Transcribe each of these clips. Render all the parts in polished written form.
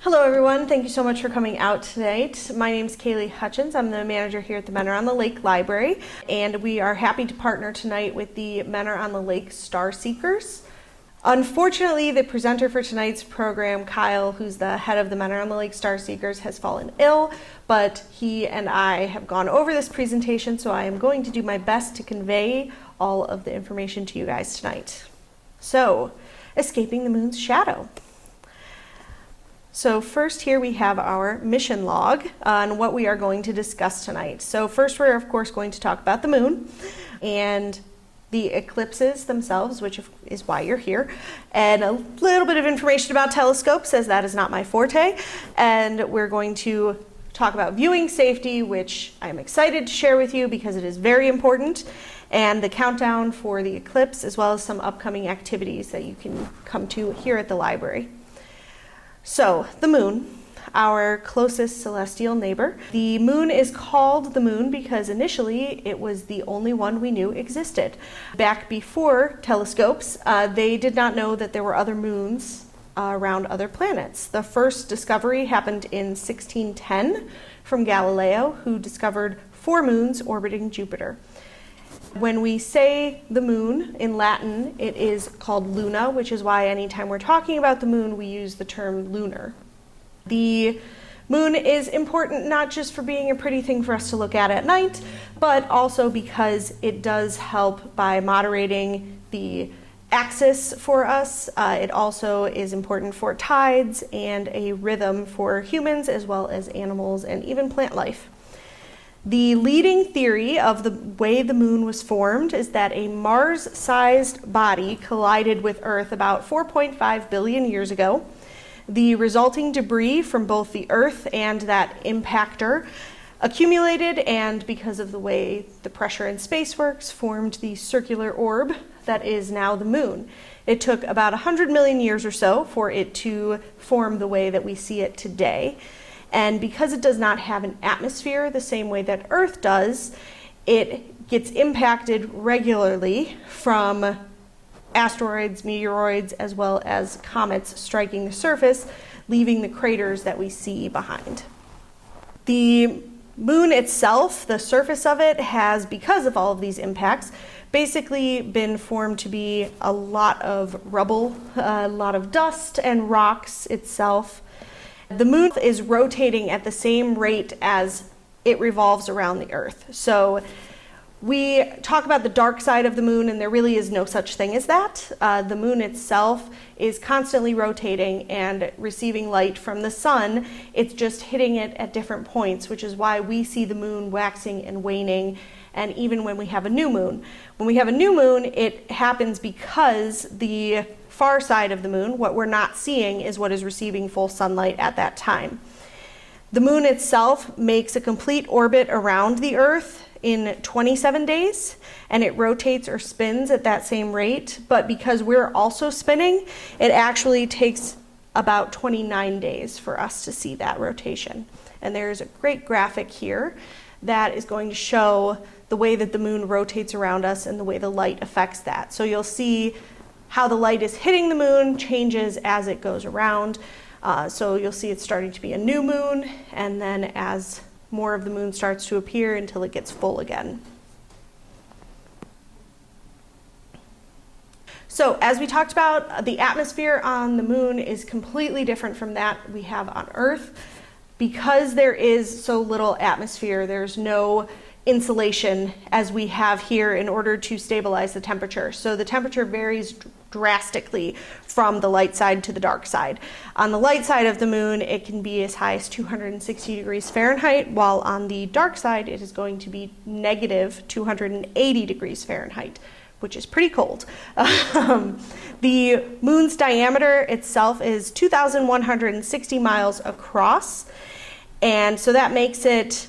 Hello everyone, thank you so much for coming out tonight. My name is Cailey Hutchins. I'm the manager here at the Men Are on the Lake Library, and we are happy to partner tonight with the Men Are on the Lake Star Seekers. Unfortunately, the presenter for tonight's program, Kyle, who's the head of the Men Are on the Lake Star Seekers, has fallen ill, but he and I have gone over this presentation, so I am going to do my best to convey all of the information to you guys tonight. So, escaping the moon's shadow. So first here we have our mission log on what we are going to discuss tonight. So first we're of course going to talk about the moon and the eclipses themselves, which is why you're here, and a little bit of information about telescopes, as that is not my forte. And we're going to talk about viewing safety, which I'm excited to share with you because it is very important, and the countdown for the eclipse, as well as some upcoming activities that you can come to here at the library. So, the moon, our closest celestial neighbor. The moon is called the moon because initially it was the only one we knew existed. Back before telescopes, they did not know that there were other moons around other planets. The first discovery happened in 1610 from Galileo, who discovered 4 moons orbiting Jupiter. When we say the moon in Latin, it is called luna, which is why anytime we're talking about the moon, we use the term lunar. The moon is important not just for being a pretty thing for us to look at night, but also because it does help by moderating the axis for us. It also is important for tides and a rhythm for humans as well as animals and even plant life. The leading theory of the way the moon was formed is that a Mars-sized body collided with Earth about 4.5 billion years ago. The resulting debris from both the Earth and that impactor accumulated, and because of the way the pressure in space works, formed the circular orb that is now the moon. It took about 100 million years or so for it to form the way that we see it today. And because it does not have an atmosphere the same way that Earth does, it gets impacted regularly from asteroids, meteoroids, as well as comets striking the surface, leaving the craters that we see behind. The moon itself, the surface of it, has, because of all of these impacts, basically been formed to be a lot of rubble, a lot of dust and rocks itself. The moon is rotating at the same rate as it revolves around the Earth. So we talk about the dark side of the moon, and there really is no such thing as that. The moon itself is constantly rotating and receiving light from the sun. It's just hitting it at different points, which is why we see the moon waxing and waning, and even when we have a new moon. When we have a new moon, it happens because the far side of the moon, what we're not seeing, is what is receiving full sunlight at that time. The moon itself makes a complete orbit around the Earth in 27 days, and it rotates or spins at that same rate, but because we're also spinning, it actually takes about 29 days for us to see that rotation. And there's a great graphic here that is going to show the way that the moon rotates around us and the way the light affects that. So you'll see how the light is hitting the moon changes as it goes around. So you'll see it's starting to be a new moon, and then as more of the moon starts to appear until it gets full again. So as we talked about, the atmosphere on the moon is completely different from that we have on Earth. Because there is so little atmosphere, there's no insulation as we have here in order to stabilize the temperature. So the temperature varies drastically from the light side to the dark side. On the light side of the moon, it can be as high as 260 degrees Fahrenheit, while on the dark side, it is going to be negative 280 degrees Fahrenheit, which is pretty cold. The moon's diameter itself is 2,160 miles across, and so that makes it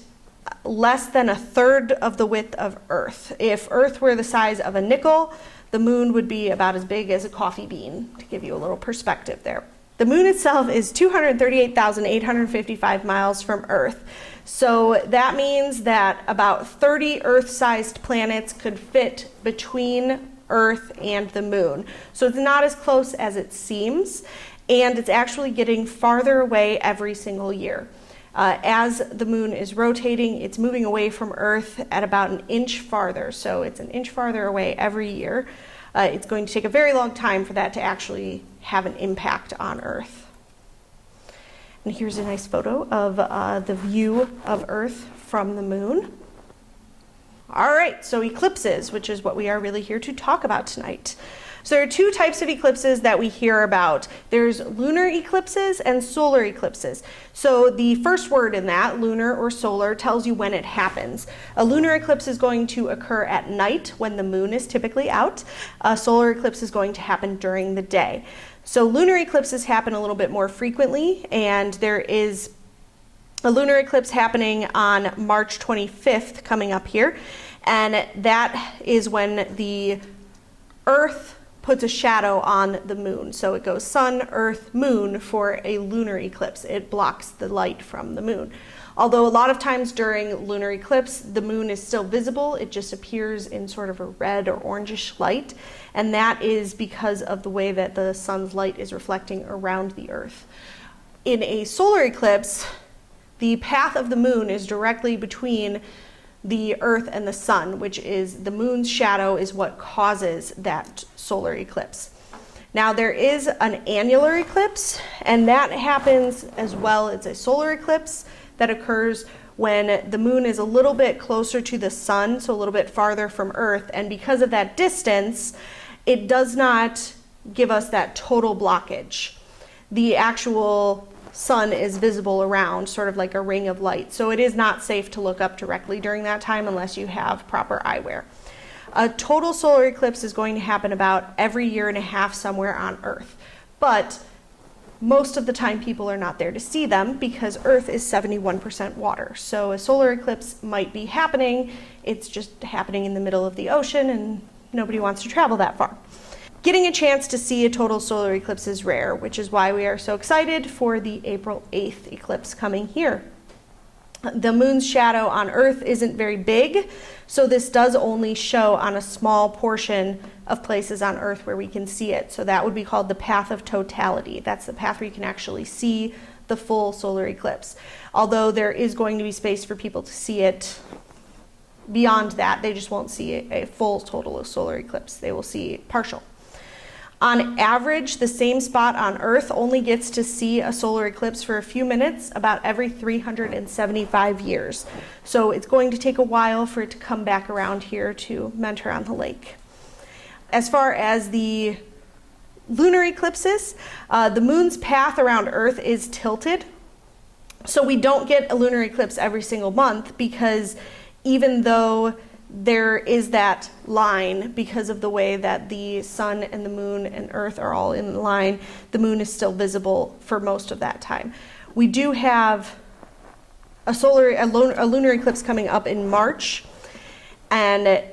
less than a third of the width of Earth. If Earth were the size of a nickel, the moon would be about as big as a coffee bean, to give you a little perspective there. The moon itself is 238,855 miles from Earth. So that means that about 30 Earth-sized planets could fit between Earth and the moon. So it's not as close as it seems. and it's actually getting farther away every single year. As the moon is rotating, it's moving away from Earth at about an inch farther. So it's an inch farther away every year. It's going to take a very long time for that to actually have an impact on Earth. And here's a nice photo of the view of Earth from the moon. All right, so eclipses, which is what we are really here to talk about tonight. So there are two types of eclipses that we hear about. There's lunar eclipses and solar eclipses. So the first word in that, lunar or solar, tells you when it happens. A lunar eclipse is going to occur at night when the moon is typically out. A solar eclipse is going to happen during the day. So lunar eclipses happen a little bit more frequently, and there is a lunar eclipse happening on March 25th coming up here, and that is when the Earth puts a shadow on the moon. So it goes sun, earth, moon for a lunar eclipse. It blocks the light from the moon. Although a lot of times during lunar eclipse, the moon is still visible. It just appears in sort of a red or orangish light. And that is because of the way that the sun's light is reflecting around the earth. In a solar eclipse, the path of the moon is directly between the earth and the sun, which is the moon's shadow is what causes that solar eclipse. Now there is an annular eclipse, and that happens as well. It's a solar eclipse that occurs when the moon is a little bit closer to the sun, so a little bit farther from Earth, and because of that distance, it does not give us that total blockage. The actual sun is visible around, sort of like a ring of light. So it is not safe to look up directly during that time unless you have proper eyewear. A total solar eclipse is going to happen about every year and a half somewhere on Earth. But most of the time people are not there to see them because Earth is 71% water. So a solar eclipse might be happening. It's just happening in the middle of the ocean and nobody wants to travel that far. Getting a chance to see a total solar eclipse is rare, which is why we are so excited for the April 8th eclipse coming here. The moon's shadow on Earth isn't very big, so this does only show on a small portion of places on Earth where we can see it. So that would be called the path of totality. That's the path where you can actually see the full solar eclipse. Although there is going to be space for people to see it beyond that, they just won't see a full total solar eclipse. They will see partial. On average, the same spot on Earth only gets to see a solar eclipse for a few minutes about every 375 years. So it's going to take a while for it to come back around here to Mentor on the Lake. As far as the lunar eclipses, the moon's path around Earth is tilted. So we don't get a lunar eclipse every single month because even though there is that line, because of the way that the sun and the moon and Earth are all in line, the moon is still visible for most of that time. We do have a lunar eclipse coming up in March, and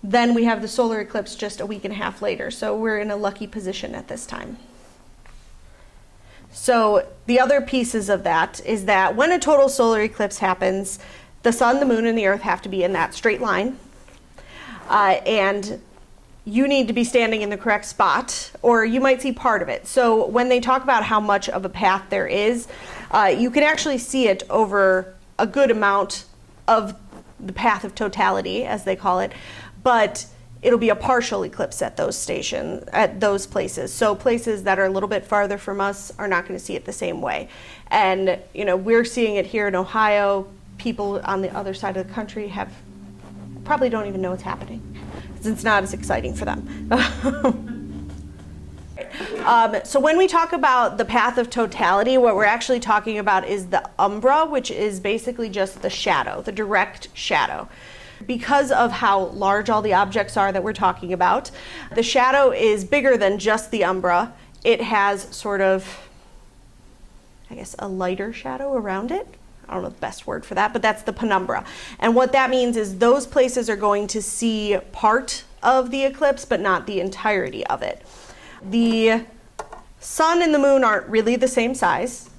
then we have the solar eclipse just a week and a half later. So we're in a lucky position at this time. So the other pieces of that is that when a total solar eclipse happens, the sun, the moon, and the Earth have to be in that straight line. And you need to be standing in the correct spot, or you might see part of it. So when they talk about how much of a path there is, you can actually see it over a good amount of the path of totality, as they call it, but it'll be a partial eclipse at those stations, at those places. So places that are a little bit farther from us are not going to see it the same way. And we're seeing it here in Ohio. People on the other side of the country probably don't even know what's happening because it's not as exciting for them. So when we talk about the path of totality, what we're actually talking about is the umbra, which is basically just the shadow, the direct shadow. Because of how large all the objects are that we're talking about, the shadow is bigger than just the umbra. It has sort of, a lighter shadow around it. I don't know the best word for that, but that's the penumbra. And what that means is those places are going to see part of the eclipse, but not the entirety of it. The sun and the moon aren't really the same size.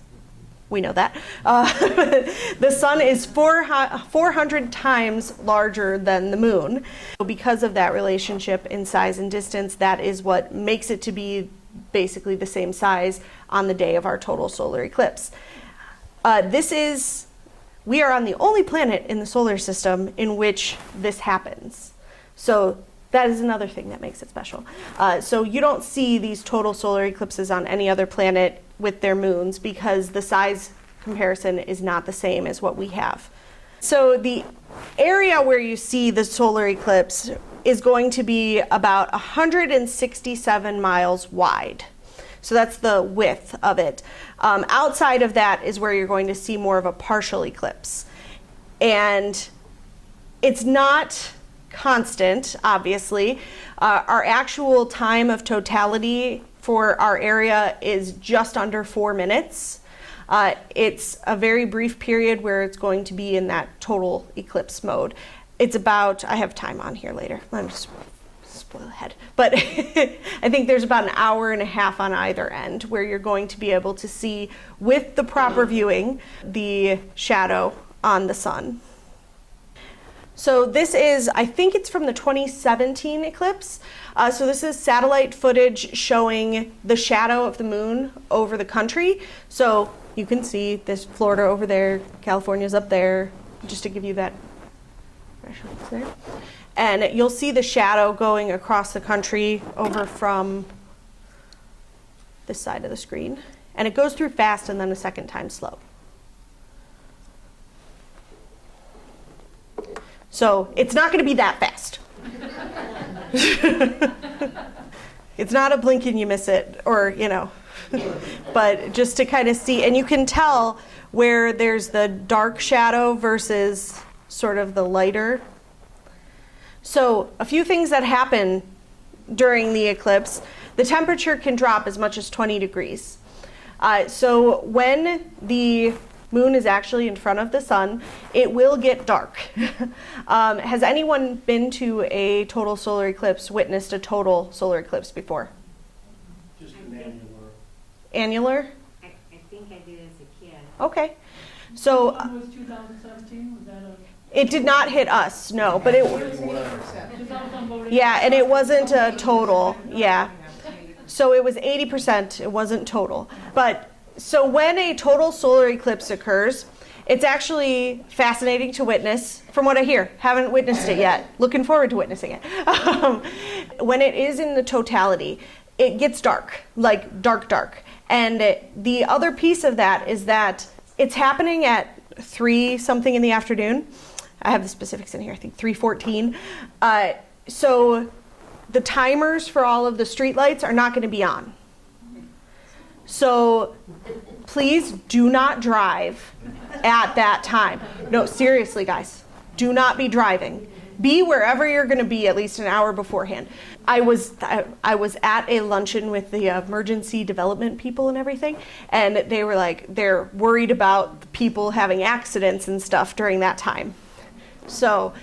We know that. The sun is 400 times larger than the moon. Because of that relationship in size and distance, that is what makes it to be basically the same size on the day of our total solar eclipse. We are on the only planet in the solar system in which this happens. So that is another thing that makes it special. So you don't see these total solar eclipses on any other planet with their moons because the size comparison is not the same as what we have. So the area where you see the solar eclipse is going to be about 167 miles wide. So that's the width of it. Outside of that is where you're going to see more of a partial eclipse. And it's not constant, obviously. Our actual time of totality for our area is just under 4 minutes. It's a very brief period where it's going to be in that total eclipse mode. It's about, I have time on here later. Let me just spoil ahead. But I think there's about an hour and a half on either end where you're going to be able to see, with the proper viewing, the shadow on the sun. So this is, I think it's from the 2017 eclipse. So this is satellite footage showing the shadow of the moon over the country. So you can see this Florida over there, California's up there, just to give you that. There. And you'll see the shadow going across the country over from this side of the screen. And it goes through fast and then a second time slow. So it's not going to be that fast. It's not a blink and you miss it, or, but just to kind of see. And you can tell where there's the dark shadow versus sort of the lighter. So a few things that happen during the eclipse. The temperature can drop as much as 20 degrees. So when the moon is actually in front of the sun, it will get dark. Has anyone been to a total solar eclipse, witnessed a total solar eclipse before? Just an annular. Annular? I think I did as a kid. Okay. So was 2017? Was that it did not hit us, no, but it yeah, and it wasn't a total, yeah. So it was 80%, it wasn't total. But so when a total solar eclipse occurs, it's actually fascinating to witness, from what I hear. Haven't witnessed it yet. Looking forward to witnessing it. When it is in the totality, it gets dark, like dark. And the other piece of that is that it's happening at 3 something in the afternoon. I have the specifics in here, I think 3:14. So the timers for all of the street lights are not going to be on. So please do not drive at that time. No, seriously, guys, do not be driving. Be wherever you're going to be at least an hour beforehand. I was at a luncheon with the emergency development people and everything, and they were like, they're worried about people having accidents and stuff during that time. So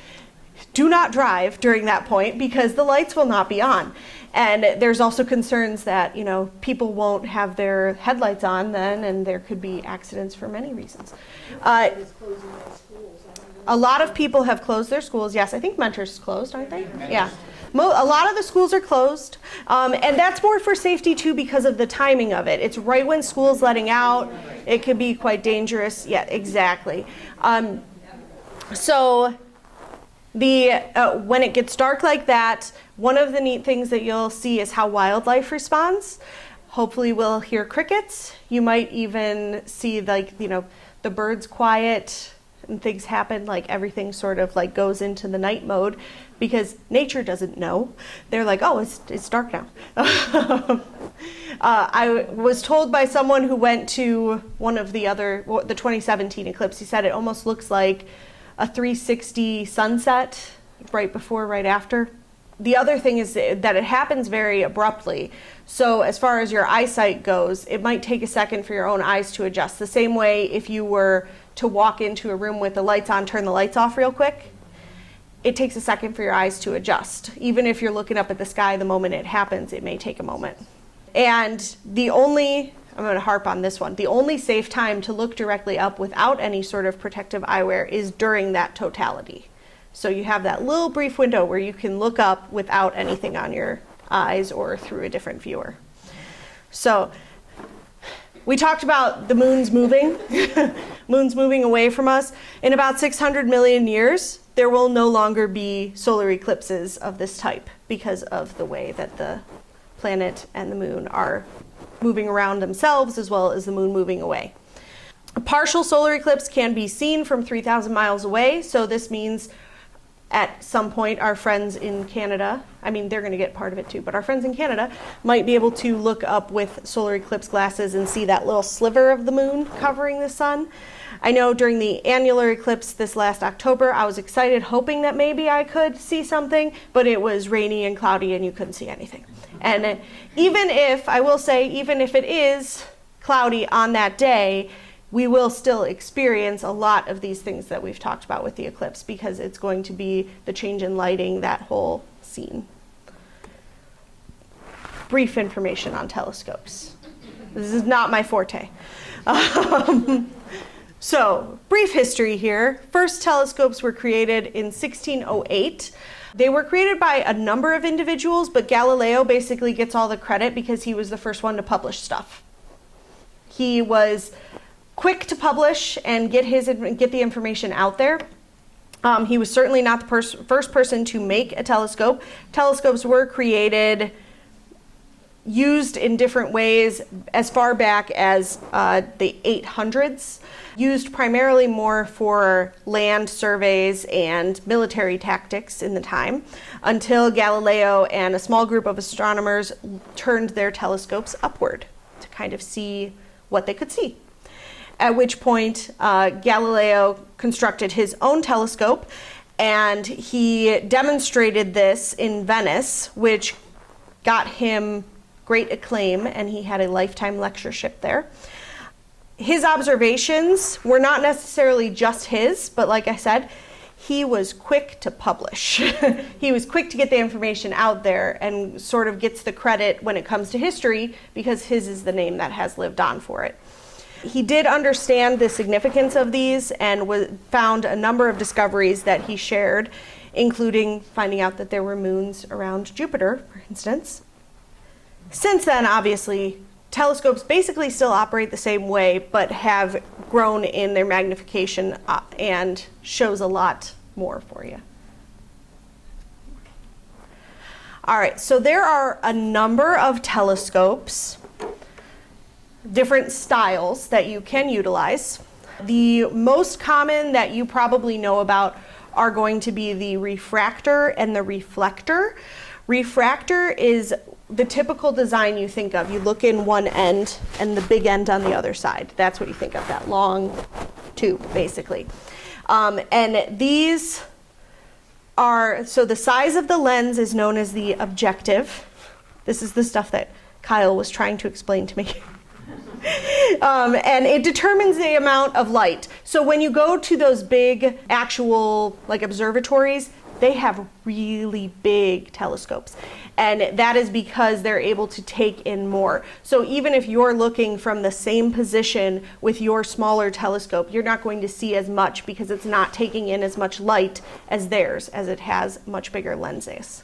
do not drive during that point because the lights will not be on. And there's also concerns that, people won't have their headlights on then, and there could be accidents for many reasons. A lot of people have closed their schools. Yes, I think Mentor's closed, aren't they? Yeah. A lot of the schools are closed. And that's more for safety, too, because of the timing of it. It's right when school's letting out. It could be quite dangerous. Yeah, exactly. So when it gets dark like that, one of the neat things that you'll see is how wildlife responds. Hopefully we'll hear crickets. You might even see the birds quiet and things happen, like everything sort of like goes into the night mode because nature doesn't know. They're like, oh, it's dark now. I was told by someone who went to one of the 2017 eclipse, he said it almost looks like a 360 sunset, right before, right after. The other thing is that it happens very abruptly. So as far as your eyesight goes, it might take a second for your own eyes to adjust. The same way if you were to walk into a room with the lights on, turn the lights off real quick, it takes a second for your eyes to adjust. Even if you're looking up at the sky the moment it happens, it may take a moment. And I'm going to harp on this one. The only safe time to look directly up without any sort of protective eyewear is during that totality. So you have that little brief window where you can look up without anything on your eyes or through a different viewer. So we talked about the moon's moving, moon's moving away from us. In about 600 million years, there will no longer be solar eclipses of this type because of the way that the planet and the moon are moving around themselves as well as the moon moving away. A partial solar eclipse can be seen from 3,000 miles away, so this means at some point our friends in Canada, I mean they're going to get part of it too, but our friends in Canada might be able to look up with solar eclipse glasses and see that little sliver of the moon covering the sun. I know during the annular eclipse this last October, I was excited hoping that maybe I could see something, but it was rainy and cloudy and you couldn't see anything. And even if, I will say, even if it is cloudy on that day, we will still experience a lot of these things that we've talked about with the eclipse because it's going to be the change in lighting, that whole scene. Brief information on telescopes. This is not my forte. So, brief history here. First telescopes were created in 1608. They were created by a number of individuals, but Galileo basically gets all the credit because he was the first one to publish stuff. He was quick to publish and get the information out there. He was certainly not the first person to make a telescope. Telescopes were created, used in different ways as far back as the 800s, used primarily more for land surveys and military tactics in the time, until Galileo and a small group of astronomers turned their telescopes upward to kind of see what they could see. At which point Galileo constructed his own telescope, and he demonstrated this in Venice, which got him great acclaim, and he had a lifetime lectureship there. His observations were not necessarily just his, but like I said, he was quick to publish. He was quick to get the information out there and sort of gets the credit when it comes to history because his is the name that has lived on for it. He did understand the significance of these and found a number of discoveries that he shared, including finding out that there were moons around Jupiter, for instance. Since then, obviously, telescopes basically still operate the same way, but have grown in their magnification and shows a lot more for you. All right, so there are a number of telescopes, different styles that you can utilize. The most common that you probably know about are going to be the refractor and the reflector. Refractor is the typical design you think of. You look in one end and the big end on the other side. That's what you think of, that long tube, basically. And these are, so the size of the lens is known as the objective. This is the stuff that Kyle was trying to explain to me. And it determines the amount of light. So when you go to those big actual like observatories, they have really big telescopes. And that is because they're able to take in more. So even if you're looking from the same position with your smaller telescope, you're not going to see as much because it's not taking in as much light as theirs, as it has much bigger lenses.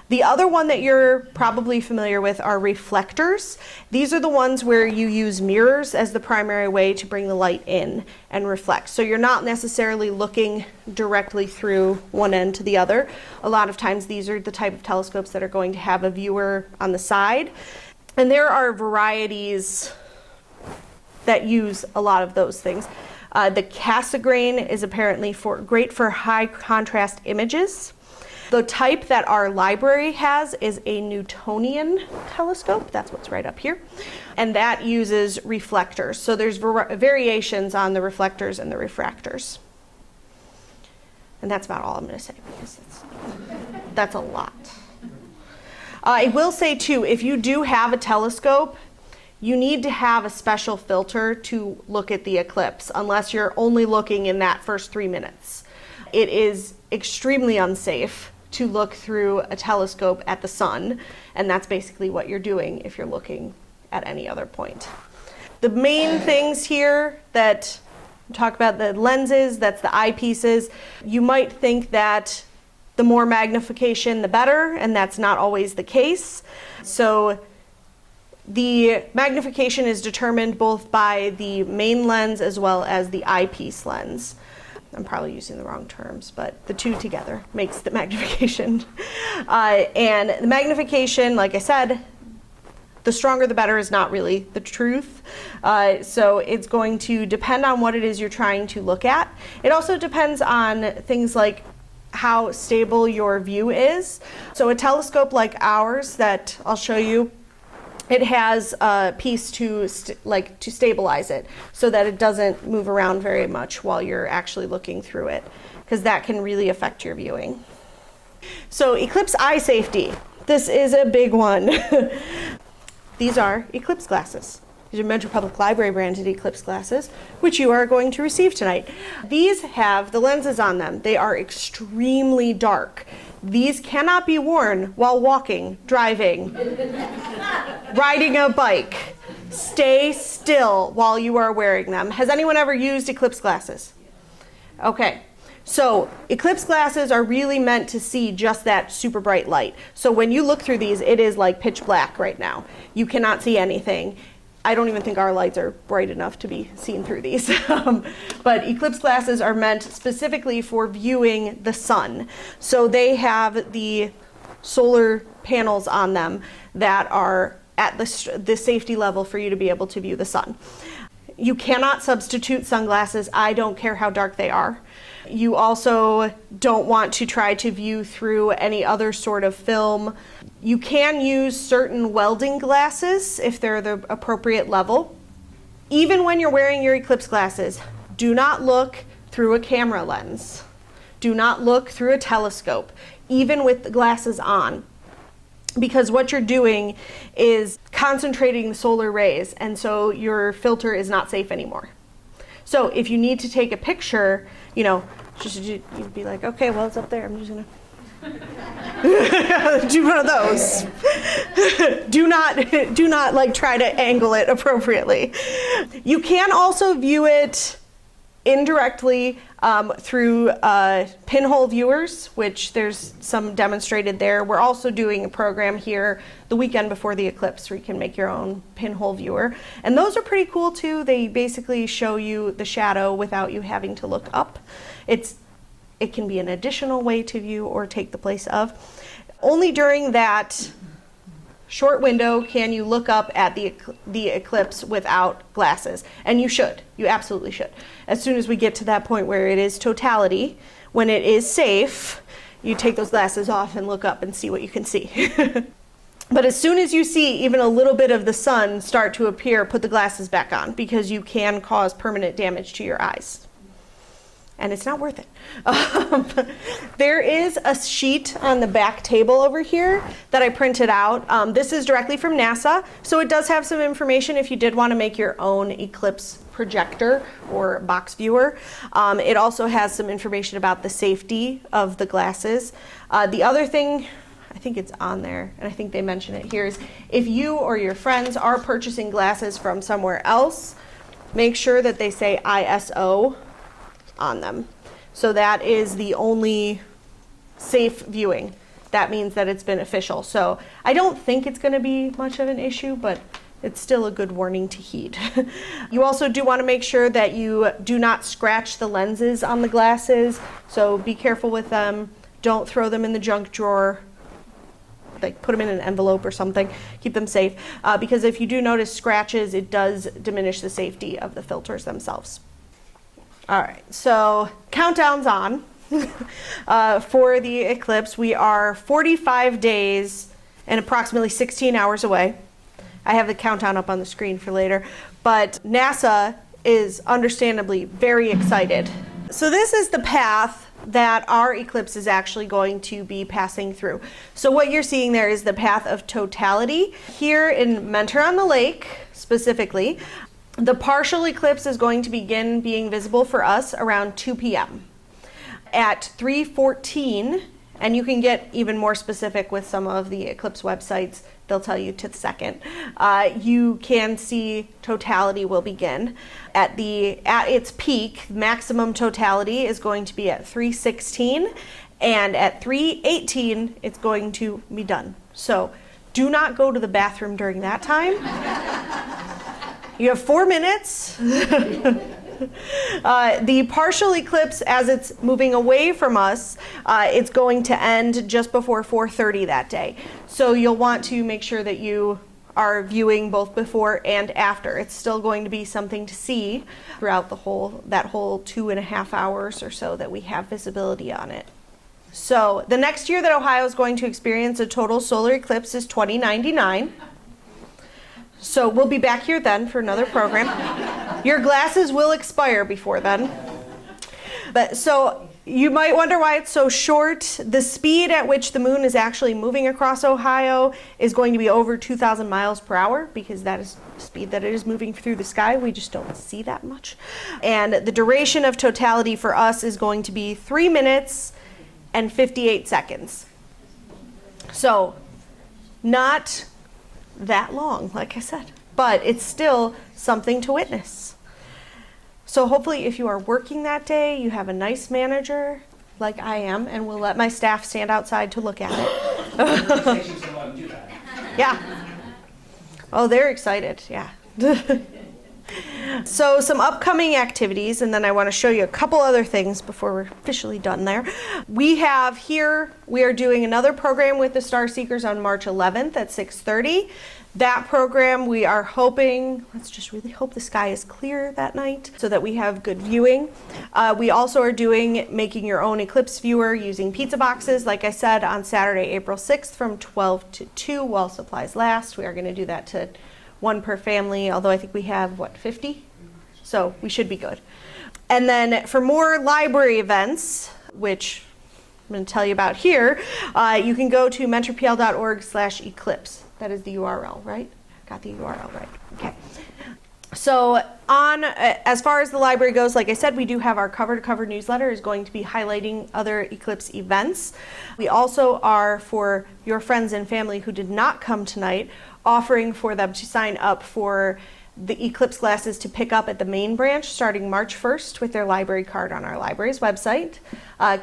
The other one that you're probably familiar with are reflectors. These are the ones where you use mirrors as the primary way to bring the light in and reflect. So you're not necessarily looking directly through one end to the other. A lot of times these are the type of telescopes that are going to have a viewer on the side. And there are varieties that use a lot of those things. The Cassegrain is apparently great for high contrast images. The type that our library has is a Newtonian telescope. That's what's right up here. And that uses reflectors. So there's variations on the reflectors and the refractors. And that's about all I'm going to say because that's a lot. I will say too, if you do have a telescope, you need to have a special filter to look at the eclipse unless you're only looking in that first 3 minutes. It is extremely unsafe to look through a telescope at the sun, and that's basically what you're doing if you're looking at any other point. The main things here that talk about the lenses, that's the eyepieces. You might think that the more magnification, the better, and that's not always the case. So The magnification is determined both by the main lens as well as the eyepiece lens. I'm probably using the wrong terms, but the two together makes the magnification. And the magnification, like I said, the stronger the better is not really the truth. So it's going to depend on what it is you're trying to look at. It also depends on things like how stable your view is. So a telescope like ours that I'll show you, it has a piece to stabilize it so that it doesn't move around very much while you're actually looking through it, because that can really affect your viewing. So eclipse eye safety. This is a big one. These are eclipse glasses. These are Metro Public Library branded eclipse glasses, which you are going to receive tonight. These have the lenses on them. They are extremely dark. These cannot be worn while walking, driving, riding a bike. Stay still while you are wearing them. Has anyone ever used eclipse glasses? Okay. So eclipse glasses are really meant to see just that super bright light. So when you look through these, it is like pitch black right now. You cannot see anything. I don't even think our lights are bright enough to be seen through these. But eclipse glasses are meant specifically for viewing the sun. So they have the solar panels on them that are at the safety level for you to be able to view the sun. You cannot substitute sunglasses. I don't care how dark they are. You also don't want to try to view through any other sort of film. You can use certain welding glasses if they're the appropriate level. Even when you're wearing your eclipse glasses, do not look through a camera lens. Do not look through a telescope, even with the glasses on. Because what you're doing is concentrating the solar rays, and so your filter is not safe anymore. So if you need to take a picture, you'd be like, okay, well, it's up there. I'm just gonna do one of those. do not try to angle it appropriately. You can also view it indirectly through pinhole viewers, which there's some demonstrated there. We're also doing a program here the weekend before the eclipse where you can make your own pinhole viewer. And those are pretty cool too. They basically show you the shadow without you having to look up. It can be an additional way to view or take the place of. Only during that short window can you look up at the eclipse without glasses. And you should. You absolutely should. As soon as we get to that point where it is totality, when it is safe, you take those glasses off and look up and see what you can see. But as soon as you see even a little bit of the sun start to appear, put the glasses back on, because you can cause permanent damage to your eyes. And it's not worth it. There is a sheet on the back table over here that I printed out. This is directly from NASA, so it does have some information if you did want to make your own eclipse projector or box viewer. It also has some information about the safety of the glasses. The other thing, I think it's on there, and I think they mention it here, is if you or your friends are purchasing glasses from somewhere else, make sure that they say ISO on them. So that is the only safe viewing. That means that it's been official. So I don't think it's going to be much of an issue, but it's still a good warning to heed. You also do want to make sure that you do not scratch the lenses on the glasses. So be careful with them. Don't throw them in the junk drawer. Like put them in an envelope or something. Keep them safe. Because if you do notice scratches, it does diminish the safety of the filters themselves. All right, so countdown's on for the eclipse. We are 45 days and approximately 16 hours away. I have the countdown up on the screen for later, but NASA is understandably very excited. So this is the path that our eclipse is actually going to be passing through. So what you're seeing there is the path of totality. Here in Mentor-on-the-Lake specifically, the partial eclipse is going to begin being visible for us around 2 p.m. At 3:14, and you can get even more specific with some of the eclipse websites, they'll tell you to the second. You can see totality will begin. At its peak, maximum totality is going to be at 3:16, and at 3:18, it's going to be done. So Do not go to the bathroom during that time. You have 4 minutes. The partial eclipse, as it's moving away from us, it's going to end just before 4:30 that day. So you'll want to make sure that you are viewing both before and after. It's still going to be something to see throughout that whole 2.5 hours or so that we have visibility on it. So the next year that Ohio is going to experience a total solar eclipse is 2099. So we'll be back here then for another program. Your glasses will expire before then. But so you might wonder why it's so short. The speed at which the moon is actually moving across Ohio is going to be over 2,000 miles per hour, because that is the speed that it is moving through the sky. We just don't see that much. And the duration of totality for us is going to be 3 minutes and 58 seconds. So not that long, like I said, but it's still something to witness. So hopefully if you are working that day, you have a nice manager like I am, and we'll let my staff stand outside to look at it. Yeah. Oh, they're excited, yeah. So some upcoming activities, and then I want to show you a couple other things before we're officially done there. We are doing another program with the Star Seekers on March 11th at 6:30. That program, we are hoping, let's just really hope the sky is clear that night so that we have good viewing. We also are doing Making Your Own Eclipse Viewer using pizza boxes, like I said, on Saturday, April 6th from 12 to 2 while supplies last. We are going to do that to 1 per family, although I think we have, 50? So we should be good. And then for more library events, which I'm going to tell you about here, you can go to mentorpl.org/eclipse. That is the URL, right? Got the URL right. Okay. So as far as the library goes, like I said, we do have our cover-to-cover newsletter is going to be highlighting other eclipse events. We also are, for your friends and family who did not come tonight, offering for them to sign up for the eclipse classes to pick up at the main branch starting March 1st with their library card on our library's website.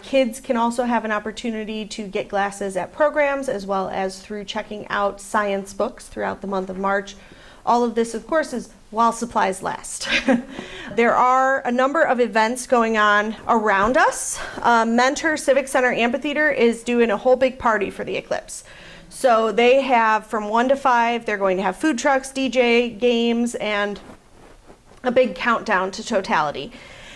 Kids can also have an opportunity to get glasses at programs, as well as through checking out science books throughout the month of March. All of this, of course, is while supplies last. There are a number of events going on around us. Mentor Civic Center Amphitheater is doing a whole big party for the eclipse. So they have from 1 to 5, they're going to have food trucks, DJ, games, and a big countdown to totality.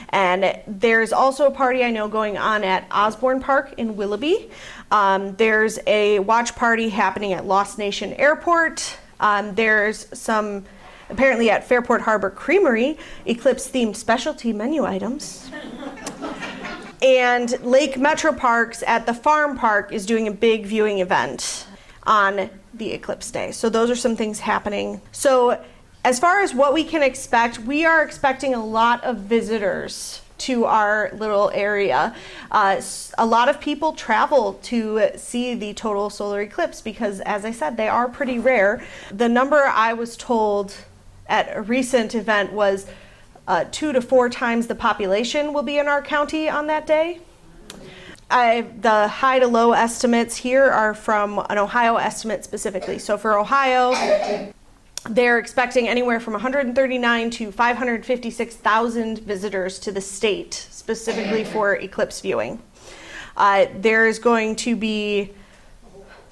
And there's also a party I know going on at Osborne Park in Willoughby. There's a watch party happening at Lost Nation Airport. There's some, apparently at Fairport Harbor Creamery, eclipse-themed specialty menu items. And Lake Metro Parks at the Farm Park is doing a big viewing event on the eclipse day. So those are some things happening. So as far as what we can expect, we are expecting a lot of visitors to our little area. A lot of people travel to see the total solar eclipse because, as I said, they are pretty rare. The number I was told at a recent event was 2 to 4 times the population will be in our county on that day. The high to low estimates here are from an Ohio estimate specifically. So for Ohio, they're expecting anywhere from 139 to 556,000 visitors to the state, specifically for eclipse viewing. There's going to be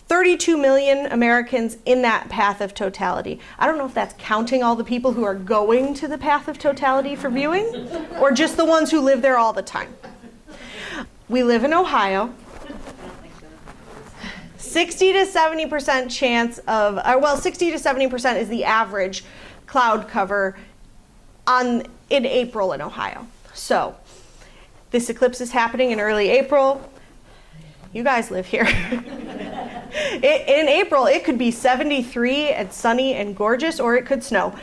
32 million Americans in that path of totality. I don't know if that's counting all the people who are going to the path of totality for viewing, or just the ones who live there all the time. We live in Ohio. 60 to 70% chance of, 60 to 70% is the average cloud cover in April in Ohio. So this eclipse is happening in early April. You guys live here. In April, it could be 73 and sunny and gorgeous, or it could snow.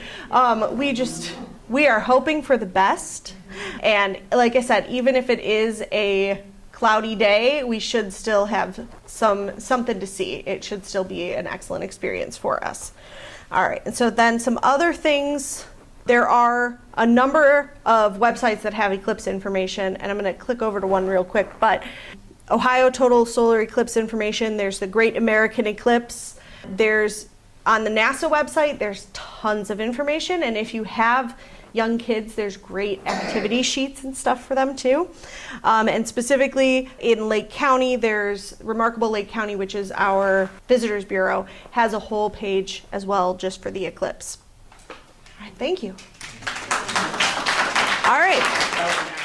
We are hoping for the best. And like I said, even if it is a cloudy day, we should still have something to see. It should still be an excellent experience for us. All right, and so then some other things. There are a number of websites that have eclipse information, and I'm going to click over to one real quick, but Ohio Total Solar Eclipse Information, there's the Great American Eclipse, There's on the NASA website, there's tons of information, and if you have young kids, there's great activity sheets and stuff for them too. And specifically in Lake County, there's Remarkable Lake County, which is our Visitors Bureau, has a whole page as well just for the eclipse. All right, thank you. All right.